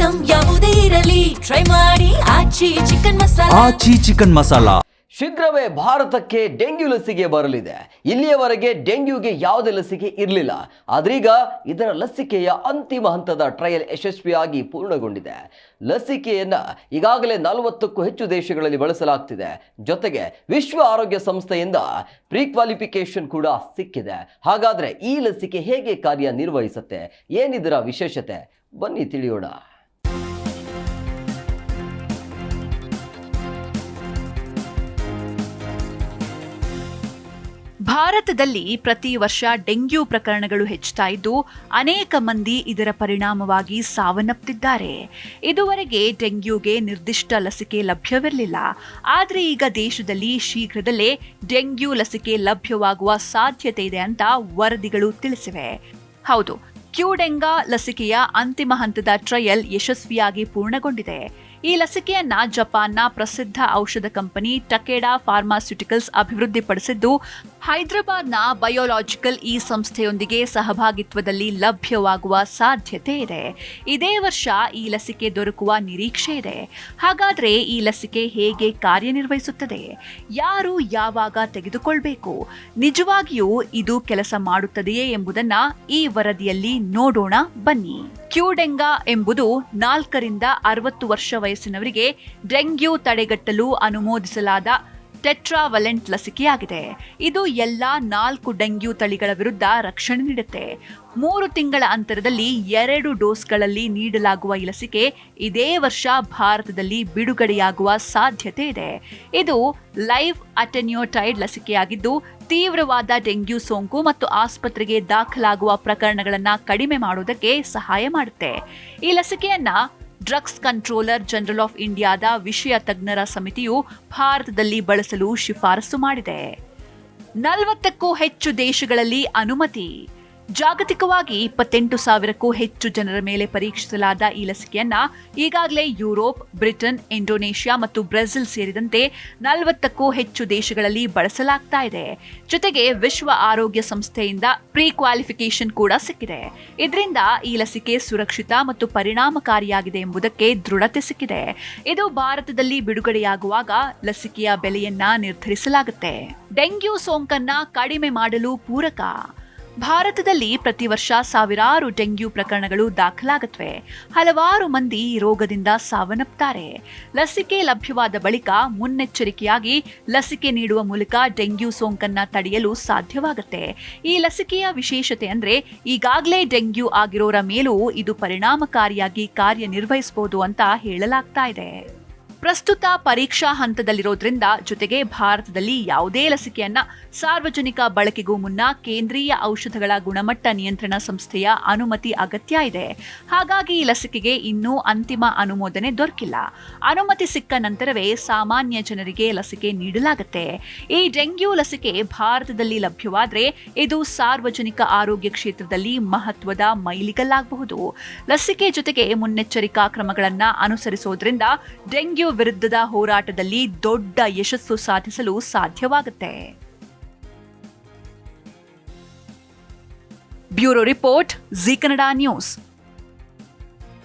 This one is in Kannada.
ಐಟಂ ಯಾವುದೇ ಇರಲಿ ಟ್ರೈ ಮಾಡಿ ಆಚಿ ಚಿಕನ್ ಮಸಾಲಾ. ಶೀಘ್ರವೇ ಭಾರತಕ್ಕೆ ಡೆಂಗ್ಯೂ ಲಸಿಕೆ ಬರಲಿದೆ. ಇಲ್ಲಿಯವರೆಗೆ ಡೆಂಗ್ಯೂಗೆ ಯಾವುದೇ ಲಸಿಕೆ ಇರಲಿಲ್ಲ. ಆದ್ರೀಗ ಇದರ ಲಸಿಕೆಯ ಅಂತಿಮ ಹಂತದ ಟ್ರಯಲ್ ಯಶಸ್ವಿಯಾಗಿ ಪೂರ್ಣಗೊಂಡಿದೆ. ಲಸಿಕೆಯನ್ನ ಈಗಾಗಲೇ 40ಕ್ಕೂ ಹೆಚ್ಚು ದೇಶಗಳಲ್ಲಿ ಬಳಸಲಾಗ್ತಿದೆ. ಜೊತೆಗೆ ವಿಶ್ವ ಆರೋಗ್ಯ ಸಂಸ್ಥೆಯಿಂದ ಪ್ರೀಕ್ವಾಲಿಫಿಕೇಶನ್ ಕೂಡ ಸಿಕ್ಕಿದೆ. ಹಾಗಾದ್ರೆ ಈ ಲಸಿಕೆ ಹೇಗೆ ಕಾರ್ಯನಿರ್ವಹಿಸುತ್ತೆ, ಏನಿದರ ವಿಶೇಷತೆ, ಬನ್ನಿ ತಿಳಿಯೋಣ. ಭಾರತದಲ್ಲಿ ಪ್ರತಿ ವರ್ಷ ಡೆಂಗ್ಯೂ ಪ್ರಕರಣಗಳು ಹೆಚ್ಚುತ್ತಾ ಇದ್ದು ಅನೇಕ ಮಂದಿ ಇದರ ಪರಿಣಾಮವಾಗಿ ಸಾವನ್ನಪ್ಪುತ್ತಿದ್ದಾರೆ. ಇದುವರೆಗೆ ಡೆಂಗ್ಯೂಗೆ ನಿರ್ದಿಷ್ಟ ಲಸಿಕೆ ಲಭ್ಯವಿರಲಿಲ್ಲ. ಆದರೆ ಈಗ ದೇಶದಲ್ಲಿ ಶೀಘ್ರದಲ್ಲೇ ಡೆಂಗ್ಯೂ ಲಸಿಕೆ ಲಭ್ಯವಾಗುವ ಸಾಧ್ಯತೆ ಇದೆ ಅಂತ ವರದಿಗಳು ತಿಳಿಸಿವೆ. ಹೌದು, ಕ್ಯೂಡೆಂಗಾ ಲಸಿಕೆಯ ಅಂತಿಮ ಹಂತದ ಟ್ರಯಲ್ ಯಶಸ್ವಿಯಾಗಿ ಪೂರ್ಣಗೊಂಡಿದೆ. ಈ ಲಸಿಕೆಯನ್ನ ಜಪಾನ್ನ ಪ್ರಸಿದ್ಧ ಔಷಧ ಕಂಪನಿ ಟಕೆಡಾ ಫಾರ್ಮಾಸ್ಯೂಟಿಕಲ್ಸ್ ಅಭಿವೃದ್ಧಿಪಡಿಸಿದ್ದು ಹೈದರಾಬಾದ್ನ ಬಯೋಲಾಜಿಕಲ್ ಈ ಸಂಸ್ಥೆಯೊಂದಿಗೆ ಸಹಭಾಗಿತ್ವದಲ್ಲಿ ಲಭ್ಯವಾಗುವ ಸಾಧ್ಯತೆ ಇದೆ. ಇದೇ ವರ್ಷ ಈ ಲಸಿಕೆ ದೊರಕುವ ನಿರೀಕ್ಷೆ ಇದೆ. ಹಾಗಾದ್ರೆ ಈ ಲಸಿಕೆ ಹೇಗೆ ಕಾರ್ಯನಿರ್ವಹಿಸುತ್ತದೆ, ಯಾರು ಯಾವಾಗ ತೆಗೆದುಕೊಳ್ಬೇಕು, ನಿಜವಾಗಿಯೂ ಇದು ಕೆಲಸ ಮಾಡುತ್ತದೆಯೇ ಎಂಬುದನ್ನ ಈ ವರದಿಯಲ್ಲಿ ನೋಡೋಣ ಬನ್ನಿ. ಕ್ಯೂಡೆಂಗಾ ಎಂಬುದು 4 ರಿಂದ 60 ವರ್ಷ ವಯಸ್ಸಿನವರಿಗೆ ಡೆಂಗ್ಯೂ ತಡೆಗಟ್ಟಲು ಅನುಮೋದಿಸಲಾದ ಟೆಟ್ರಾವಲೆಂಟ್ ಲಸಿಕೆಯಾಗಿದೆ. ಇದು ಎಲ್ಲಾ 4 ಡೆಂಗ್ಯೂ ತಳಿಗಳ ವಿರುದ್ಧ ರಕ್ಷಣೆ ನೀಡುತ್ತೆ. 3 ತಿಂಗಳ ಅಂತರದಲ್ಲಿ 2 ಡೋಸ್ಗಳಲ್ಲಿ ನೀಡಲಾಗುವ ಈ ಲಸಿಕೆ ಇದೇ ವರ್ಷ ಭಾರತದಲ್ಲಿ ಬಿಡುಗಡೆಯಾಗುವ ಸಾಧ್ಯತೆ ಇದೆ. ಇದು ಲೈವ್ ಅಟೆನ್ಯೂಟೈಡ್ ಲಸಿಕೆಯಾಗಿದ್ದು ತೀವ್ರವಾದ ಡೆಂಗ್ಯೂ ಸೋಂಕು ಮತ್ತು ಆಸ್ಪತ್ರೆಗೆ ದಾಖಲಾಗುವ ಪ್ರಕರಣಗಳನ್ನು ಕಡಿಮೆ ಮಾಡುವುದಕ್ಕೆ ಸಹಾಯ ಮಾಡುತ್ತೆ. ಈ ಲಸಿಕೆಯನ್ನ ಡ್ರಗ್ಸ್ ಕಂಟ್ರೋಲರ್ ಜನರಲ್ ಆಫ್ ಇಂಡಿಯಾದ ವಿಷಯ ತಜ್ಞರ ಸಮಿತಿಯು ಭಾರತದಲ್ಲಿ ಬಳಸಲು ಶಿಫಾರಸು ಮಾಡಿದೆ. 40ಕ್ಕೂ ಹೆಚ್ಚು ದೇಶಗಳಲ್ಲಿ ಅನುಮತಿ. ಜಾಗತಿಕವಾಗಿ 28,000ಕ್ಕೂ ಹೆಚ್ಚು ಜನರ ಮೇಲೆ ಪರೀಕ್ಷಿಸಲಾದ ಈ ಲಸಿಕೆಯನ್ನ ಈಗಾಗಲೇ ಯುರೋಪ್, ಬ್ರಿಟನ್, ಇಂಡೋನೇಷ್ಯಾ ಮತ್ತು ಬ್ರೆಜಿಲ್ ಸೇರಿದಂತೆ 40ಕ್ಕೂ ಹೆಚ್ಚು ದೇಶಗಳಲ್ಲಿ ಬಳಸಲಾಗ್ತಾ ಇದೆ. ಜೊತೆಗೆ ವಿಶ್ವ ಆರೋಗ್ಯ ಸಂಸ್ಥೆಯಿಂದ ಪ್ರೀಕ್ವಾಲಿಫಿಕೇಶನ್ ಕೂಡ ಸಿಕ್ಕಿದೆ. ಇದರಿಂದ ಈ ಲಸಿಕೆ ಸುರಕ್ಷಿತ ಮತ್ತು ಪರಿಣಾಮಕಾರಿಯಾಗಿದೆ ಎಂಬುದಕ್ಕೆ ದೃಢತೆ ಸಿಕ್ಕಿದೆ. ಇದು ಭಾರತದಲ್ಲಿ ಬಿಡುಗಡೆಯಾಗುವಾಗ ಲಸಿಕೆಯ ಬೆಲೆಯನ್ನ ನಿರ್ಧರಿಸಲಾಗುತ್ತೆ. ಡೆಂಗ್ಯೂ ಸೋಂಕನ್ನ ಕಡಿಮೆ ಮಾಡಲು ಪೂರಕ. ಭಾರತದಲ್ಲಿ ಪ್ರತಿ ವರ್ಷ ಸಾವಿರಾರು ಡೆಂಗ್ಯೂ ಪ್ರಕರಣಗಳು ದಾಖಲಾಗುತ್ತವೆ. ಹಲವಾರು ಮಂದಿ ಈ ರೋಗದಿಂದ ಸಾವನ್ನಪ್ಪುತ್ತಾರೆ. ಲಸಿಕೆ ಲಭ್ಯವಾದ ಬಳಿಕ ಮುನ್ನೆಚ್ಚರಿಕೆಯಾಗಿ ಲಸಿಕೆ ನೀಡುವ ಮೂಲಕ ಡೆಂಗ್ಯೂ ಸೋಂಕನ್ನ ತಡೆಯಲು ಸಾಧ್ಯವಾಗುತ್ತೆ. ಈ ಲಸಿಕೆಯ ವಿಶೇಷತೆ ಅಂದ್ರೆ ಈಗಾಗಲೇ ಡೆಂಗ್ಯೂ ಆಗಿರೋರ ಮೇಲೂ ಇದು ಪರಿಣಾಮಕಾರಿಯಾಗಿ ಕಾರ್ಯನಿರ್ವಹಿಸಬಹುದು ಅಂತ ಹೇಳಲಾಗ್ತಾ ಇದೆ. ಪ್ರಸ್ತುತ ಪರೀಕ್ಷಾ ಹಂತದಲ್ಲಿರೋದ್ರಿಂದ ಜೊತೆಗೆ ಭಾರತದಲ್ಲಿ ಯಾವುದೇ ಲಸಿಕೆಯನ್ನ ಸಾರ್ವಜನಿಕ ಬಳಕೆಗೂ ಮುನ್ನ ಕೇಂದ್ರೀಯ ಔಷಧಗಳ ಗುಣಮಟ್ಟ ನಿಯಂತ್ರಣ ಸಂಸ್ಥೆಯ ಅನುಮತಿ ಅಗತ್ಯ ಇದೆ. ಹಾಗಾಗಿ ಈ ಲಸಿಕೆಗೆ ಇನ್ನೂ ಅಂತಿಮ ಅನುಮೋದನೆ ದೊರಕಿಲ್ಲ. ಅನುಮತಿ ಸಿಕ್ಕ ನಂತರವೇ ಸಾಮಾನ್ಯ ಜನರಿಗೆ ಲಸಿಕೆ ನೀಡಲಾಗುತ್ತೆ. ಈ ಡೆಂಗ್ಯೂ ಲಸಿಕೆ ಭಾರತದಲ್ಲಿ ಲಭ್ಯವಾದ್ರೆ ಇದು ಸಾರ್ವಜನಿಕ ಆರೋಗ್ಯ ಕ್ಷೇತ್ರದಲ್ಲಿ ಮಹತ್ವದ ಮೈಲಿಗಲ್ಲಾಗಬಹುದು. ಲಸಿಕೆ ಜೊತೆಗೆ ಮುನ್ನೆಚ್ಚರಿಕಾ ಕ್ರಮಗಳನ್ನ ಅನುಸರಿಸೋದ್ರಿಂದ ಡೆಂಗ್ಯೂ ವಿರುದ್ಧದ ಹೋರಾಟದಲ್ಲಿ ದೊಡ್ಡ ಯಶಸ್ಸು ಸಾಧಿಸಲು ಸಾಧ್ಯವಾಗುತ್ತೆ. Bureau report, Zee Kannada news.